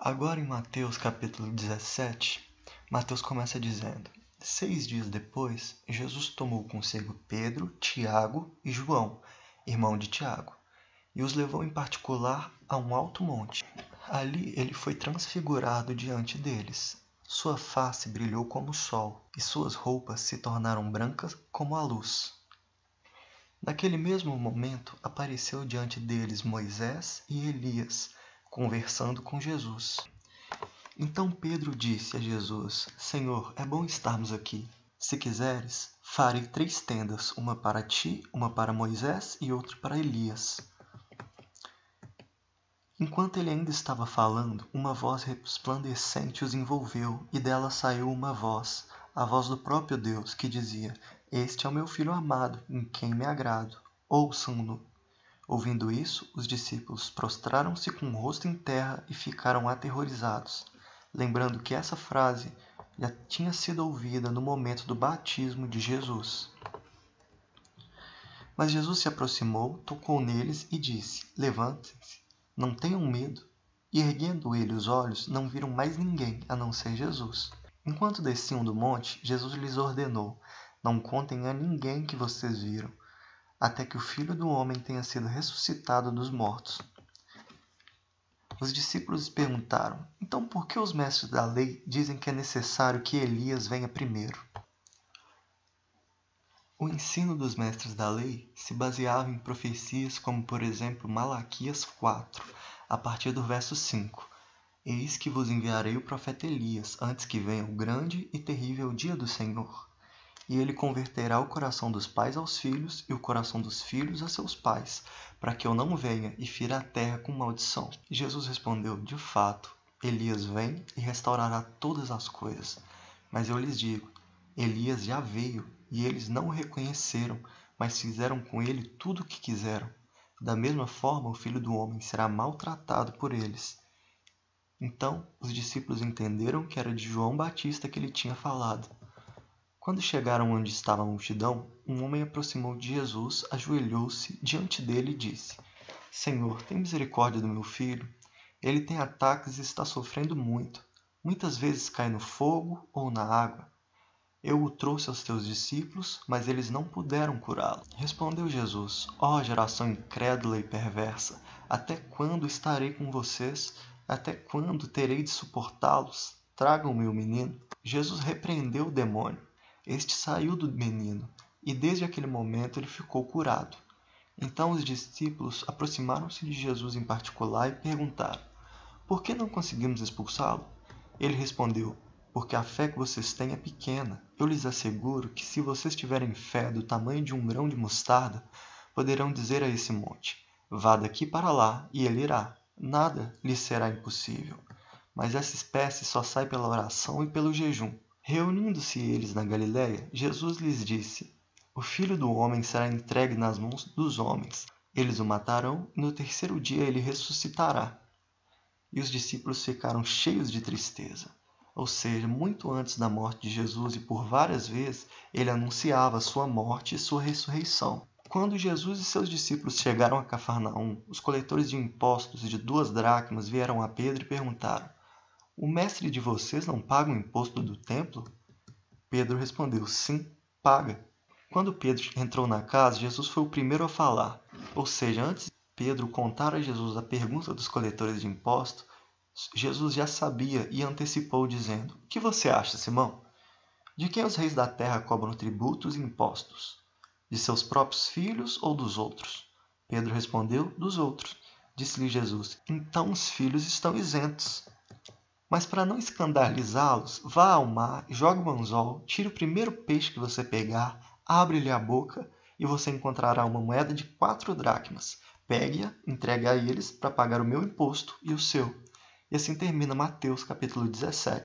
Agora em Mateus capítulo 17, Mateus começa dizendo: 6 dias depois, Jesus tomou consigo Pedro, Tiago e João, irmão de Tiago, e os levou em particular a um alto monte. Ali ele foi transfigurado diante deles. Sua face brilhou como o sol, e suas roupas se tornaram brancas como a luz. Naquele mesmo momento, apareceu diante deles Moisés e Elias, conversando com Jesus. Então Pedro disse a Jesus: Senhor, é bom estarmos aqui. Se quiseres, farei 3 tendas, uma para ti, uma para Moisés e outra para Elias. Enquanto ele ainda estava falando, uma voz resplandecente os envolveu, e dela saiu uma voz, a voz do próprio Deus, que dizia: Este é o meu filho amado, em quem me agrado. Ouçam-no. Ouvindo isso, os discípulos prostraram-se com o rosto em terra e ficaram aterrorizados, lembrando que essa frase já tinha sido ouvida no momento do batismo de Jesus. Mas Jesus se aproximou, tocou neles e disse: Levantem-se, não tenham medo. E erguendo ele os olhos, não viram mais ninguém, a não ser Jesus. Enquanto desciam do monte, Jesus lhes ordenou: Não contem a ninguém que vocês viram, até que o Filho do Homem tenha sido ressuscitado dos mortos. Os discípulos perguntaram: Então por que os mestres da lei dizem que é necessário que Elias venha primeiro? O ensino dos mestres da lei se baseava em profecias como, por exemplo, Malaquias 4, a partir do verso 5. Eis que vos enviarei o profeta Elias, antes que venha o grande e terrível dia do Senhor. E ele converterá o coração dos pais aos filhos e o coração dos filhos a seus pais, para que eu não venha e fira a terra com maldição. E Jesus respondeu: De fato, Elias vem e restaurará todas as coisas. Mas eu lhes digo, Elias já veio, e eles não o reconheceram, mas fizeram com ele tudo o que quiseram. Da mesma forma, o Filho do Homem será maltratado por eles. Então, os discípulos entenderam que era de João Batista que ele tinha falado. Quando chegaram onde estava a multidão, um homem aproximou de Jesus, ajoelhou-se diante dele e disse: Senhor, tem misericórdia do meu filho. Ele tem ataques e está sofrendo muito. Muitas vezes cai no fogo ou na água. Eu o trouxe aos teus discípulos, mas eles não puderam curá-lo. Respondeu Jesus: Ó geração incrédula e perversa, até quando estarei com vocês? Até quando terei de suportá-los? Tragam-me o menino. Jesus repreendeu o demônio. Este saiu do menino, e desde aquele momento ele ficou curado. Então os discípulos aproximaram-se de Jesus em particular e perguntaram: Por que não conseguimos expulsá-lo? Ele respondeu: Porque a fé que vocês têm é pequena. Eu lhes asseguro que se vocês tiverem fé do tamanho de um grão de mostarda, poderão dizer a esse monte: Vá daqui para lá, e ele irá. Nada lhes será impossível. Mas essa espécie só sai pela oração e pelo jejum. Reunindo-se eles na Galiléia, Jesus lhes disse: O Filho do Homem será entregue nas mãos dos homens. Eles o matarão, e no terceiro dia ele ressuscitará. E os discípulos ficaram cheios de tristeza. Ou seja, muito antes da morte de Jesus e por várias vezes, ele anunciava sua morte e sua ressurreição. Quando Jesus e seus discípulos chegaram a Cafarnaum, os coletores de impostos de 2 dracmas vieram a Pedro e perguntaram: O mestre de vocês não paga o imposto do templo? Pedro respondeu: Sim, paga. Quando Pedro entrou na casa, Jesus foi o primeiro a falar. Ou seja, antes de Pedro contar a Jesus a pergunta dos coletores de impostos, Jesus já sabia e antecipou, dizendo: O que você acha, Simão? De quem os reis da terra cobram tributos e impostos? De seus próprios filhos ou dos outros? Pedro respondeu: Dos outros. Disse-lhe Jesus: Então os filhos estão isentos. Mas para não escandalizá-los, vá ao mar, jogue o anzol, tire o primeiro peixe que você pegar, abre-lhe a boca e você encontrará uma moeda de 4 dracmas. Pegue-a, entregue a eles para pagar o meu imposto e o seu. E assim termina Mateus capítulo 17.